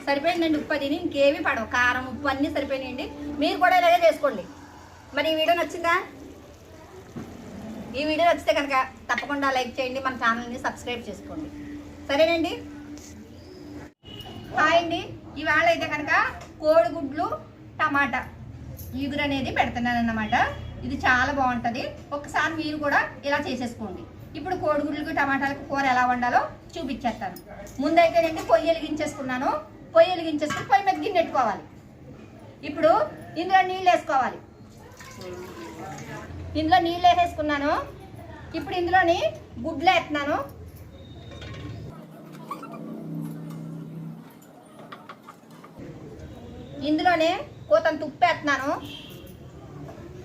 సరిపోయిందండి. ఉప్పు అది ఇంకేమీ పడవు, కారం ఉప్పు అన్నీ సరిపోయినాయండి. మీరు కూడా ఇలాగే చేసుకోండి. మరి ఈ వీడియో నచ్చిందా? ఈ వీడియో నచ్చితే కనుక తప్పకుండా లైక్ చేయండి, మన ఛానల్ని సబ్స్క్రైబ్ చేసుకోండి. సరేనండి. హాయ్ అండి. ఇవాళ అయితే కనుక కోడిగుడ్లు టమాటా ఈగురు అనేది పెడుతున్నాను అన్నమాట. ఇది చాలా బాగుంటుంది. ఒకసారి మీరు కూడా ఇలా చేసేసుకోండి. ఇప్పుడు కోడిగుడ్లకు టమాటాలకు కూర ఎలా వండాలో చూపించేస్తాను. ముందైతే నేను పొయ్యి వెలిగించేసుకున్నాను. పొయ్యి వెలిగించేసుకుని పొయ్యి మీద గిన్నె పెట్టుకోవాలి. ఇప్పుడు ఇందులో నీళ్ళు వేసుకోవాలి. ఇందులో నీళ్ళు వేసేసుకున్నాను. ఇప్పుడు ఇందులోని గుడ్లు వేస్తున్నాను. ఇందులోనే కోతంత ఉప్పు వేస్తున్నాను.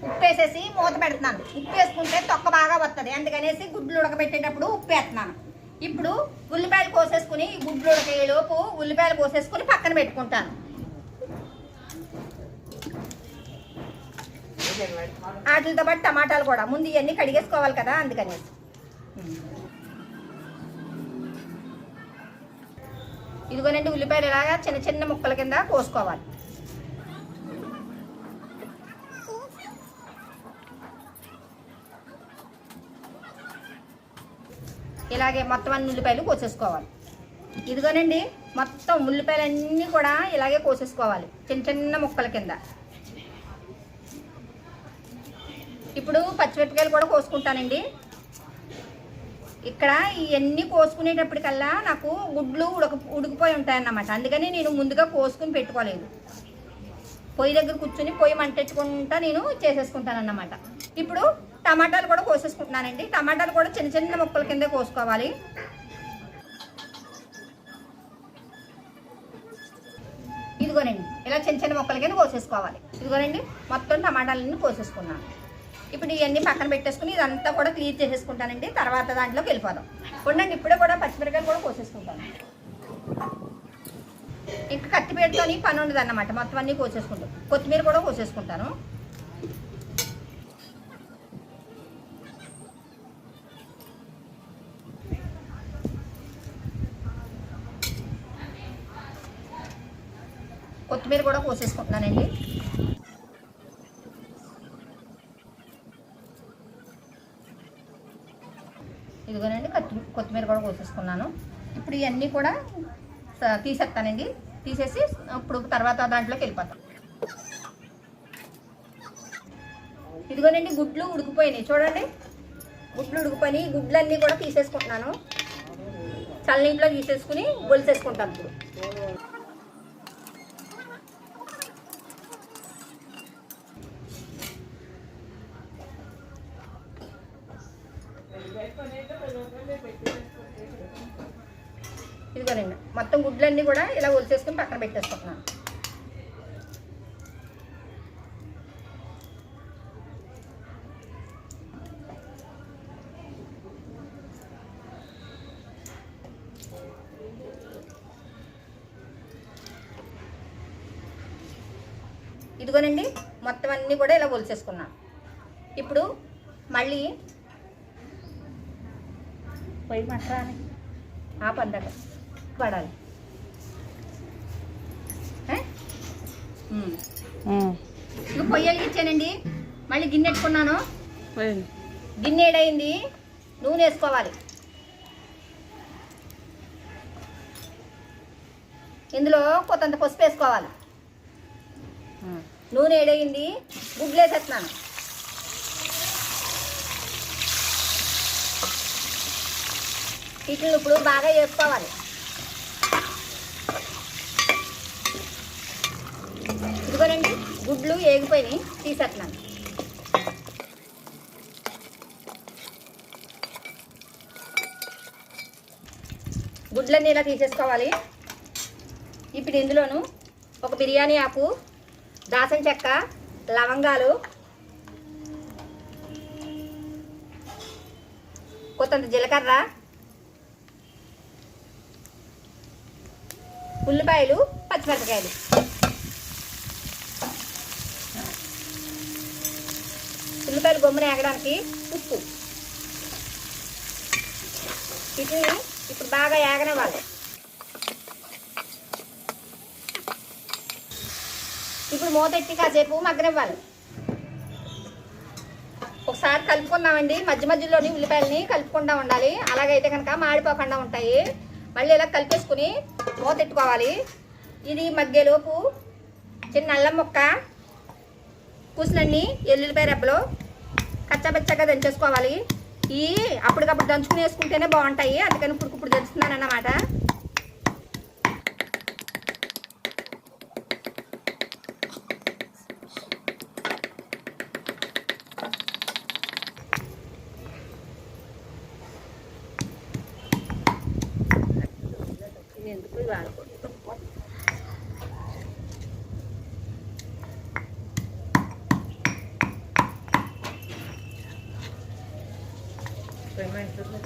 ఉప్పు వేసేసి మూత పెడుతున్నాను. ఉప్పు వేసుకుంటే తొక్క బాగా వస్తుంది, అందుకనేసి గుడ్లు ఉడకబెట్టేటప్పుడు ఉప్పు వేస్తున్నాను. ఇప్పుడు ఉల్లిపాయలు కోసేసుకుని గుడ్లు ఉడకేలోపు ఉల్లిపాయలు కోసేసుకుని పక్కన పెట్టుకుంటాను. వాటితో పాటు టమాటాలు కూడా ముందు ఇవన్నీ కడిగేసుకోవాలి కదా, అందుకనేసి. ఇదిగోనండి, ఉల్లిపాయలు ఇలాగా చిన్న చిన్న ముక్కల కింద కోసుకోవాలి. ఇలాగే మొత్తం అన్ని ఉల్లిపాయలు కోసేసుకోవాలి. ఇదిగోనండి, మొత్తం ఉల్లిపాయలన్నీ కూడా ఇలాగే కోసేసుకోవాలి చిన్న చిన్న ముక్కల కింద. ఇప్పుడు పచ్చిమిరపకాయలు కూడా కోసుకుంటానండి. ఇక్కడ ఇవన్నీ కోసుకునేటప్పటికల్లా నాకు గుడ్లు ఉడికిపోయి ఉంటాయన్నమాట, అందుకని నేను ముందుగా కోసుకుని పెట్టుకోలేదు. పొయ్యి దగ్గర కూర్చుని పొయ్యి మంటెచ్చుకుంటా నేను చేసేసుకుంటాను అన్నమాట. ఇప్పుడు టమాటాలు కూడా కోసేసుకుంటున్నానండి. టమాటాలు కూడా చిన్న చిన్న ముక్కల కింద కోసుకోవాలి. ఇదిగోనండి, ఇలా చిన్న చిన్న ముక్కల కింద కోసేసుకోవాలి. ఇదిగోనండి, మొత్తం టమాటాలన్నీ కోసేసుకున్నాను. ఇప్పుడు ఇవన్నీ పక్కన పెట్టేసుకుని ఇదంతా కూడా క్లీన్ చేసేసుకుంటానండి. తర్వాత దాంట్లోకి వెళ్ళిపోదాం. ఉండండి, ఇప్పుడే కూడా పచ్చిమిరకాయలు కూడా కోసేసుకుంటాను. ఇంకా కత్తిపేటతో పని ఉండదు అన్నమాట, మొత్తం అన్నీ కోసేసుకుంటాం. కొత్తిమీర కూడా కోసేసుకుంటాను. కొత్తిమీర కూడా కోసేసుకుంటున్నానండి. ఇదిగోనండి, కొత్తిమీర కూడా కోసేసుకున్నాను. ఇప్పుడు ఇవన్నీ కూడా తీసేస్తానండి. తీసేసి ఇప్పుడు తర్వాత దాంట్లోకి వెళ్ళిపోతాం. ఇదిగోనండి, గుడ్లు ఉడికిపోయినాయి చూడండి. గుడ్లు ఉడికిపోయినాయి. గుడ్లన్నీ కూడా తీసేసుకుంటున్నాను. చల్లనీటిలో తీసేసుకుని ఒలిసేసుకుంటాను. ఇప్పుడు ఇదిగోనండి, మొత్తం గుడ్లన్నీ కూడా ఇలా ఒలిసేసుకుని పక్కన పెట్టేసుకుంటున్నాను. ఇదిగోనండి, మొత్తం అన్నీ కూడా ఇలా ఒలిసేసుకున్నాను. ఇప్పుడు మళ్ళీ పొయ్యి మట్టరాని ఆ పందక పడాలి. ఇప్పుడు పొయ్యి వెలిగించానండి. మళ్ళీ గిన్నె పెట్టుకున్నాను. గిన్నె ఏడైంది, నూనె వేసుకోవాలి. ఇందులో కొంత పసుపు వేసుకోవాలి. నూనె ఏడైంది, గుడ్లు వేసేస్తున్నాను. వీటిని ఇప్పుడు బాగా వేసుకోవాలి. ఇదిగోనండి, గుడ్లు ఏగిపోయినాయి, తీసేస్తున్నాను. గుడ్లన్నీ ఇలా తీసేసుకోవాలి. ఇప్పుడు ఇందులోను ఒక బిర్యానీ ఆకు, దాల్చిన చెక్క, లవంగాలు, కొంత జీలకర్ర, ఉల్లిపాయలు, పచ్చిమిరపకాయలు, ఉల్లిపాయలు గమ్మున ఏగడానికి ఉప్పు, వీటిని ఇప్పుడు బాగా ఏగనివ్వాలి. ఇప్పుడు మూత ఎట్టి కాసేపు మగ్గనివ్వాలి. ఒకసారి కలుపుకున్నామండి, మధ్య మధ్యలోని ఉల్లిపాయలని కలుపుకుంటూ ఉండాలి. అలాగైతే కనుక మాడిపోకుండా ఉంటాయి. మళ్ళీ ఇలా కలిపేసుకుని మూత ఎట్టుకోవాలి. ఇది మగ్గేలోపు చిన్న అల్లం ముక్క, కూసినన్ని ఎల్లుల్లిపాయ రెబ్బలు కచ్చాబచ్చగా దంచేసుకోవాలి. ఇవి అప్పటికప్పుడు దంచుకుని వేసుకుంటేనే బాగుంటాయి, అందుకని ఇప్పుడు దంచుతున్నాను అన్నమాట. ఎందుకు వాడుకుంటాం పొయ్యి మంటుంది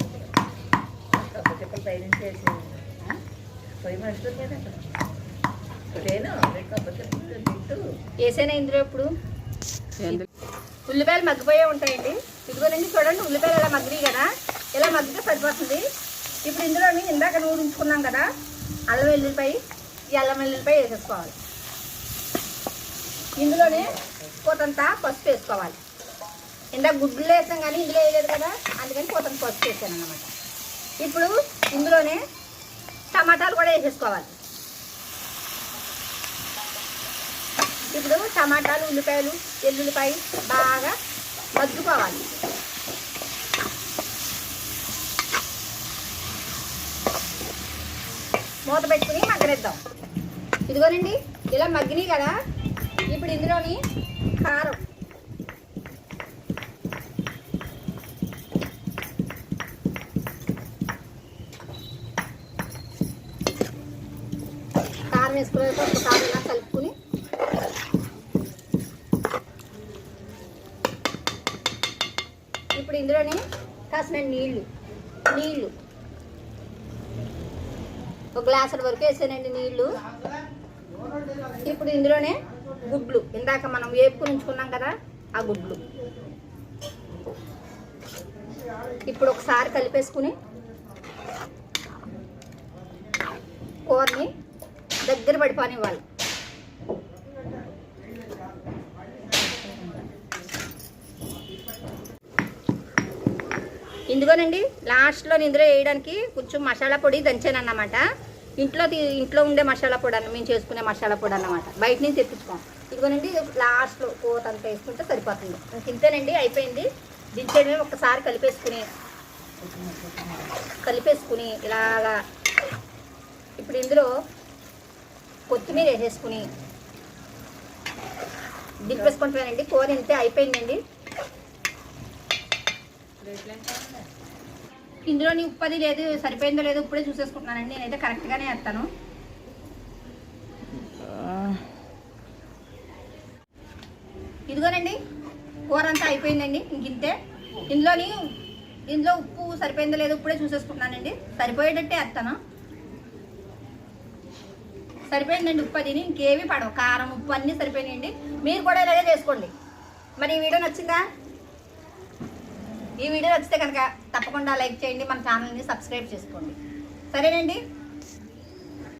పైనుంచి వేసి పొయ్యి మంటుంది కదండి. వేసేనా ఇందులో ఇప్పుడు ఉల్లిపాయలు మగ్గిపోయే ఉంటాయండి. ఇదిగోనండి చూడండి, ఉల్లిపాయలు ఇలా మగ్గినాయి కదా, ఇలా మగ్గితే సరిపోతుంది. ఇప్పుడు ఇందులోని ఇందాక నూరించుకున్నాం కదా అల్లం వెల్లుల్లిపాయ, ఈ అల్లం వెల్లుల్లిపాయ వేసేసుకోవాలి. ఇందులోనే కొంత పసుపు వేసుకోవాలి. ఇందాక గుడ్లు వేసాం కానీ ఇందులో వేయలేదు కదా, అందుకని కొంత పసుపు వేసాను అన్నమాట. ఇప్పుడు ఇందులోనే టమాటాలు కూడా వేసేసుకోవాలి. ఇప్పుడు టమాటాలు, ఉల్లిపాయలు, ఎల్లుల్లిపాయ బాగా మగ్గిపోవాలి. మూత పెట్టుకుని మగ్గనిద్దాం. ఇదిగోనండి ఇలా మగ్గినాయి కదా, ఇప్పుడు ఇందులోని కారం, కారం వేసుకునే ఒకసారి ఇలా కలుపుకుని ఇప్పుడు ఇందులోని కాసిన నీళ్ళు ఒక గ్లాసుల వరకు వేసానండి నీళ్ళు. ఇప్పుడు ఇందులోనే గుడ్లు, ఇందాక మనం వేపుకుని ఉంచుకున్నాం కదా ఆ గుడ్లు ఇప్పుడు ఒకసారి కలిపేసుకుని కూరని దగ్గర పడిపోనివ్వాలి. ఇందులోనండి లాస్ట్లో ఇందులో వేయడానికి కొంచెం మసాలా పొడి దంచాను అన్నమాట. ఇంట్లో ఉండే మసాలా పొడి మేము చేసుకునే మసాలా పొడి అన్నమాట, బయట నుంచి తెప్పించుకోం. ఇదిగోనండి లాస్ట్లో కోత అంతా వేసుకుంటే సరిపోతుంది. ఇంతేనండి, అయిపోయింది. దించేయడమే. ఒక్కసారి కలిపేసుకుని ఇలాగా ఇప్పుడు ఇందులో కొత్తిమీర వేసేసుకుని దింపేసుకుంటానండి. కూర ఇంతే, అయిపోయిందండి. ఇందులోని ఉప్పు అది లేదు, సరిపోయిందో లేదో ఇప్పుడే చూసేసుకుంటున్నానండి. నేనైతే కరెక్ట్గానే వేస్తాను. ఇదిగోనండి కూర అంతా అయిపోయిందండి, ఇంతే. ఇందులో ఉప్పు సరిపోయిందో లేదో ఇప్పుడే చూసేసుకుంటున్నానండి. సరిపోయేటట్టే వేస్తాను. సరిపోయిందండి ఉప్పు అది, ఇంకేమీ పడవు. కారం, ఉప్పు అన్నీ సరిపోయినాయండి. మీరు కూడా ఇలాగే చేసుకోండి. మరి ఈ వీడియో నచ్చిందా? ఈ వీడియో నచ్చితే కనుక తప్పకుండా లైక్ చేయండి, మన ఛానల్ని సబ్స్క్రైబ్ చేసుకోండి. సరేనండి.